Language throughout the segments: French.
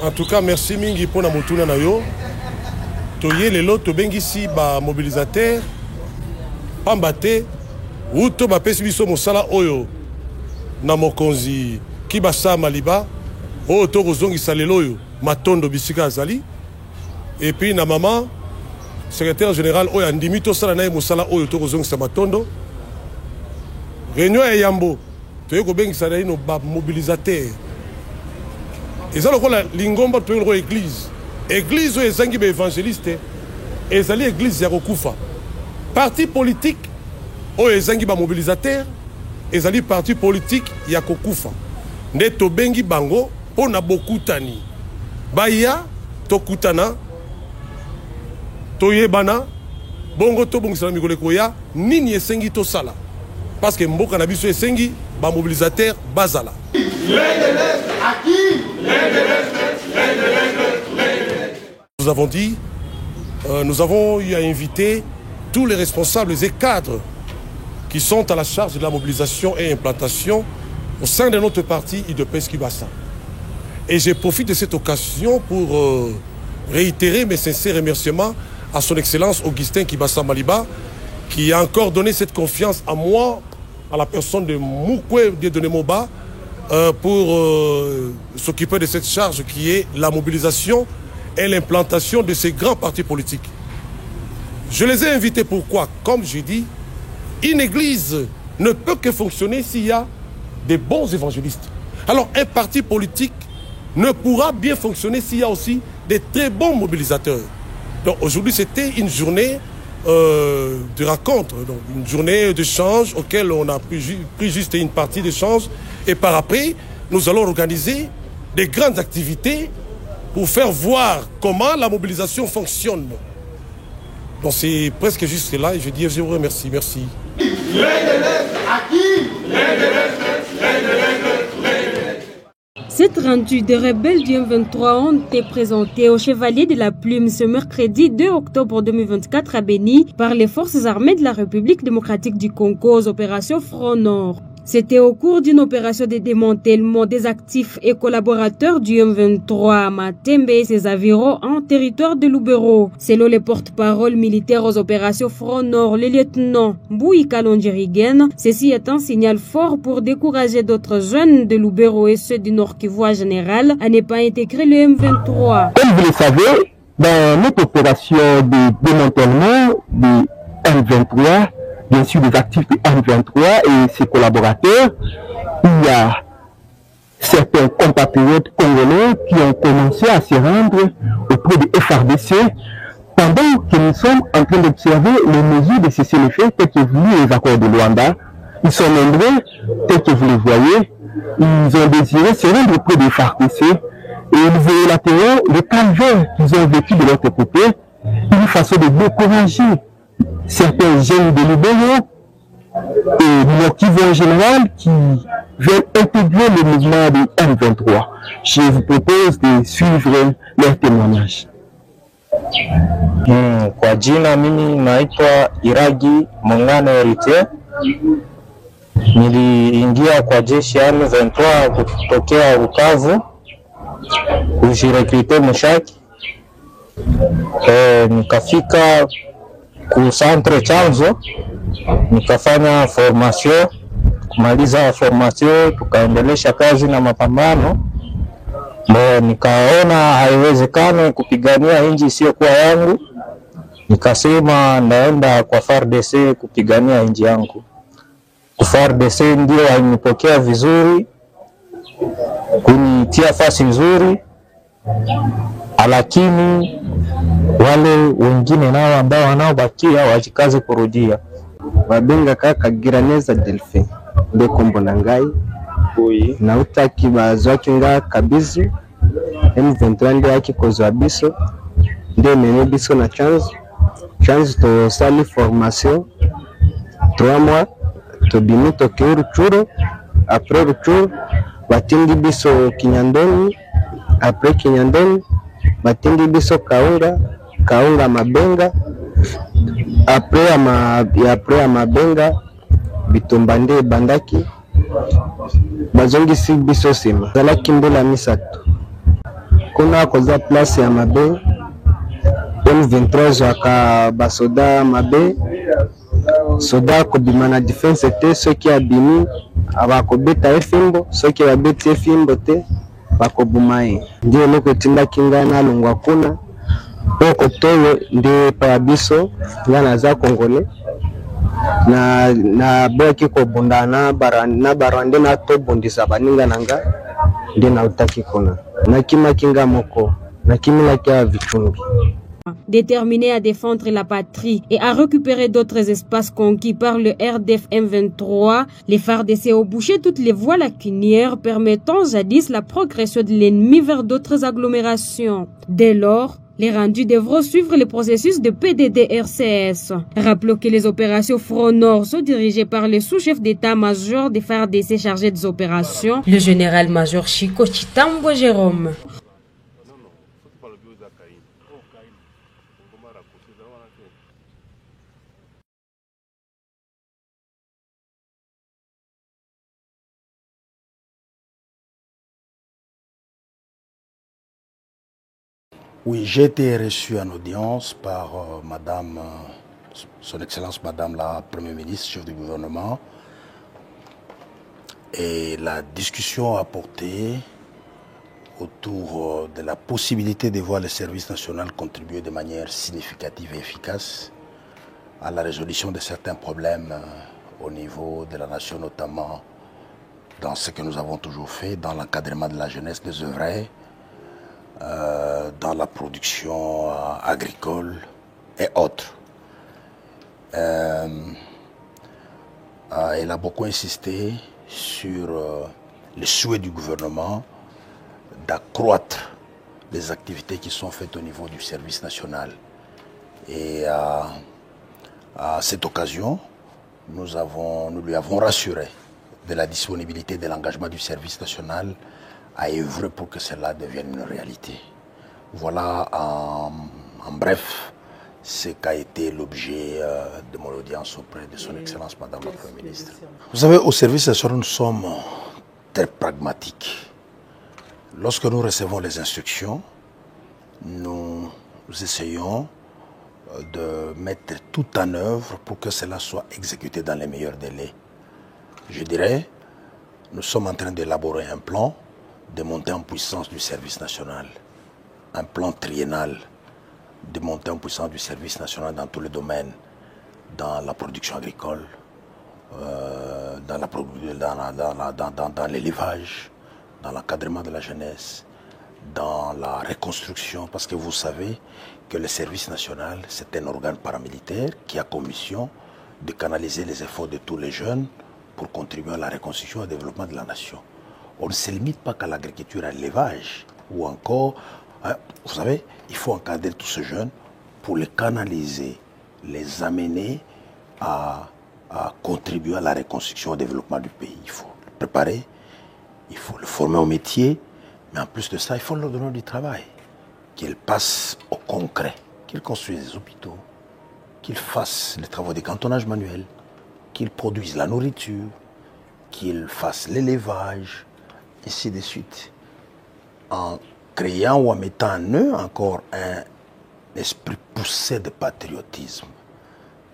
En tout cas, merci mingi pour la motuna na yo. Toye lelo to bengisi ba mobilisateur pambate ou to ba pesi biso mosala oyo na mokonzi ki basa maliba o to kozongisa lelo oyo matondo bisika azali et puis na maman secrétaire général oyo andimi to sala na mosala oyo to kozongisa matondo réunion ya yambo toye ko bengisa na ino ba mobilisateur et ça lokola lingomba to yo église église oyo ezangi ba évangéliste ezali église ya kokufa parti politique oyo ezangi ba mobilisateur ezali parti politique ya kokufa nde tobengi bango pona bokutani baya tokutana toyebana bongo tobongisa na mikolo koya nini esengi tosala parce que mboka na biso esengi ba mobilisateur bazala. Nous avons dit, nous avons eu à inviter tous les responsables et cadres qui sont à la charge de la mobilisation et implantation au sein de notre parti UDPS Kibasa. Et je profite de cette occasion pour réitérer mes sincères remerciements à son Excellence Augustin Kibasa Maliba, qui a encore donné cette confiance à moi, à la personne de Moukwe Dieudonné-Moba, pour s'occuper de cette charge qui est la mobilisation et l'implantation de ces grands partis politiques. Je les ai invités pourquoi? Comme je dis, une église ne peut que fonctionner s'il y a des bons évangélistes. Alors un parti politique ne pourra bien fonctionner s'il y a aussi des très bons mobilisateurs. Donc aujourd'hui c'était une journée de rencontre, donc une journée d'échange auquel on a pris juste une partie d'échange et par après nous allons organiser des grandes activités pour faire voir comment la mobilisation fonctionne. Donc c'est presque juste là et je dis je vous remercie, merci. Cette rendue des rebelles du M23 ont été présentées au Chevalier de la Plume ce mercredi 2 octobre 2024 à Béni par les forces armées de la République démocratique du Congo aux opérations Front Nord. C'était au cours d'une opération de démantèlement des actifs et collaborateurs du M23 à Matembe et ses environs en territoire de Lubero. Selon les porte-parole militaires aux opérations Front Nord, le lieutenant Mbouy Kalonjirigen, ceci est un signal fort pour décourager d'autres jeunes de Lubero et ceux du Nord Kivu en général à ne pas intégrer le M23. Comme vous le savez, dans notre opération de démantèlement du M23, bien sûr des actifs de M23 et ses collaborateurs, il y a certains compatriotes congolais qui ont commencé à se rendre auprès de FRDC pendant que nous sommes en train d'observer les mesures de cessez-le-feu telles que voulu les accords de Luanda. Ils sont nombreux, tels que vous les voyez, ils ont désiré se rendre auprès de FRDC et nous relaterons le calvaire qu'ils ont vécu de l'autre côté, une façon de décourager certains jeunes de Lubero et nos Kivu en général qui veulent intégrer le mouvement du M23. Je vous propose de suivre leur témoignage. Kwa jina mimi naitwa Iragi Mongano Erite. Niliingia kwa jeshi ya M23 kutokea Bukavu kujirekrute Mushaki. Nikafika ku centre chanzo nikafanya formation, kumaliza formation tukaendelesha kazi na mapambano. Nikaona haiwezekani kupigania nchi isiyokuwa yangu, nikasema naenda kwa FARDC kupigania nchi yangu. FARDC ndio hainipokea vizuri, kunitia fasi nzuri, lakini wale wengine nao ambao wanaobakia wajikaze kurudia. Wabenga kaka Giraneza Delphin nde kombola ngai na utaki bazwaki nga kabizu M23 nde yaki kozwa biso nde mene biso na chance to sali formation 3 mois to bimi to Ruchuru. Après Ruchuru batindi biso Kinyandoni, après Kinyandoni batindi biso Kaunga Mabenga, après Mabenga Bitumba nde bandaki bazongi si biso sima zalaki mbula misatu kuna koza place ya mabe M23 zwaka basoda mabe soda kobima na defense te soki abimi abakobeta efimbo soki babeti efimbo te bakobuma ye ndio eloko etindaki ngai nalongwa kuna po kotoyo nde pa biso nga naza congolais na boyaki kobunda na barwande na tobundisa baninga na nga nde nautaki kuna nakimaki nga moko nakimilaki ya vichungi. Déterminé à défendre la patrie et à récupérer d'autres espaces conquis par le RDF M23, les FARDC ont bouché toutes les voies lacunières permettant jadis la progression de l'ennemi vers d'autres agglomérations. Dès lors, les rendus devront suivre le processus de PDD-RCS. Rappelons que les opérations Front Nord sont dirigées par le sous-chef d'état-major des FARDC chargé des opérations, le général-major Chico Chitambo Jérôme. Oui, j'ai été reçu en audience par Son Excellence Madame la Première ministre, chef du gouvernement. Et la discussion a porté autour de la possibilité de voir le service national contribuer de manière significative et efficace à la résolution de certains problèmes au niveau de la nation, notamment dans ce que nous avons toujours fait, dans l'encadrement de la jeunesse des œuvres, dans la production agricole et autres. Elle a beaucoup insisté sur le souhait du gouvernement d'accroître les activités qui sont faites au niveau du service national. Et à cette occasion, nous lui avons rassuré de la disponibilité de l'engagement du service national à œuvrer pour que cela devienne une réalité. Voilà en bref ce qu'a été l'objet de mon audience auprès de Son Excellence Madame la Première ministre. Vous savez, au service national, nous sommes très pragmatiques. Lorsque nous recevons les instructions, nous essayons de mettre tout en œuvre pour que cela soit exécuté dans les meilleurs délais. Je dirais, nous sommes en train d'élaborer un plan de montée en puissance du service national, un plan triennal de montée en puissance du service national dans tous les domaines, dans la production agricole, dans l'élevage, dans l'encadrement de la jeunesse, dans la reconstruction, parce que vous savez que le service national, c'est un organe paramilitaire qui a comme mission de canaliser les efforts de tous les jeunes pour contribuer à la reconstruction et au développement de la nation. On ne se limite pas qu'à l'agriculture, à l'élevage, ou encore, vous savez, il faut encadrer tous ces jeunes pour les canaliser, les amener à contribuer à la reconstruction et au développement du pays. Il faut le préparer, il faut le former au métier, mais en plus de ça, il faut leur donner du travail, qu'ils passent au concret, qu'ils construisent des hôpitaux, qu'ils fassent les travaux de cantonnage manuel, qu'ils produisent la nourriture, qu'ils fassent l'élevage, ainsi de suite, en créant ou en mettant en eux encore un esprit poussé de patriotisme.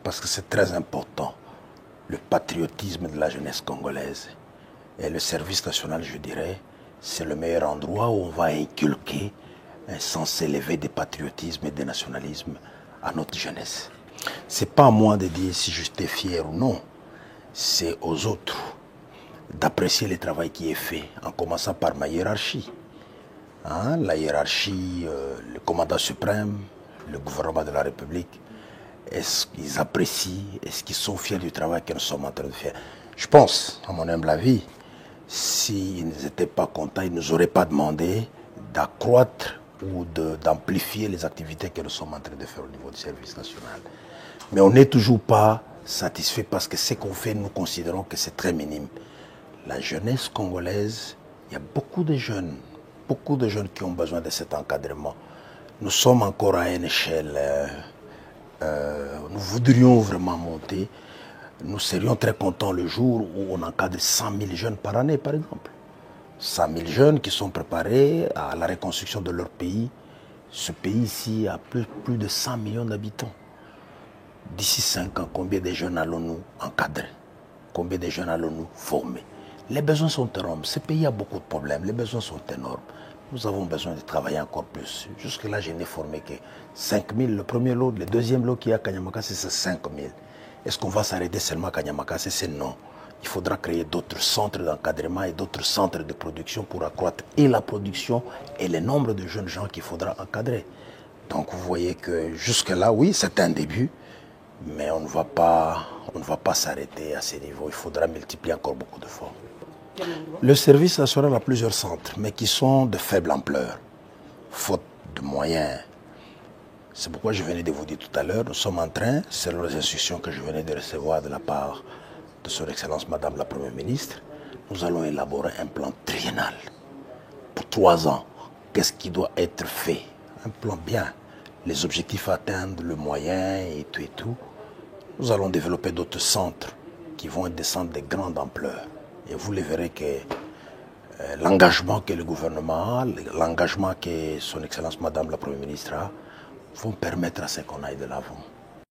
Parce que c'est très important, le patriotisme de la jeunesse congolaise. Et le service national, je dirais, c'est le meilleur endroit où on va inculquer un sens élevé de patriotisme et de nationalisme à notre jeunesse. C'est pas à moi de dire si j'étais fier ou non, c'est aux autres d'apprécier le travail qui est fait, en commençant par ma hiérarchie. La hiérarchie, le commandant suprême, le gouvernement de la République, est-ce qu'ils apprécient, est-ce qu'ils sont fiers du travail que nous sommes en train de faire? Je pense, à mon humble avis, s'ils n'étaient pas contents, ils ne nous auraient pas demandé d'accroître ou d'amplifier les activités que nous sommes en train de faire au niveau du service national. Mais on n'est toujours pas satisfait parce que ce qu'on fait, nous considérons que c'est très minime. La jeunesse congolaise, il y a beaucoup de jeunes qui ont besoin de cet encadrement. Nous sommes encore à une échelle, nous voudrions vraiment monter. Nous serions très contents le jour où on encadre 100 000 jeunes par année, par exemple. 100 000 jeunes qui sont préparés à la reconstruction de leur pays. Ce pays ici a plus de 100 millions d'habitants. D'ici 5 ans, combien de jeunes allons-nous encadrer? Combien de jeunes allons-nous former? Les besoins sont énormes. Ce pays a beaucoup de problèmes. Les besoins sont énormes. Nous avons besoin de travailler encore plus. Jusque-là, je n'ai formé que 5 000. Le premier lot, le deuxième lot qui est à Kanyamakase, c'est 5 000. Est-ce qu'on va s'arrêter seulement à Kanyamakase? C'est non. Il faudra créer d'autres centres d'encadrement et d'autres centres de production pour accroître et la production et le nombre de jeunes gens qu'il faudra encadrer. Donc vous voyez que jusque-là, oui, c'est un début, mais on ne va pas s'arrêter à ce niveau. Il faudra multiplier encore beaucoup d'efforts. Le service national a plusieurs centres, mais qui sont de faible ampleur, faute de moyens. C'est pourquoi je venais de vous dire tout à l'heure, nous sommes en train, selon les instructions que je venais de recevoir de la part de Son Excellence Madame la Première ministre, nous allons élaborer un plan triennal pour 3 ans. Qu'est-ce qui doit être fait? Un plan bien, les objectifs à atteindre, le moyen et tout. Nous allons développer d'autres centres qui vont être des centres de grande ampleur. Et vous le verrez que l'engagement que le gouvernement a, l'engagement que Son Excellence Madame la Première ministre a, vont permettre à ce qu'on aille de l'avant.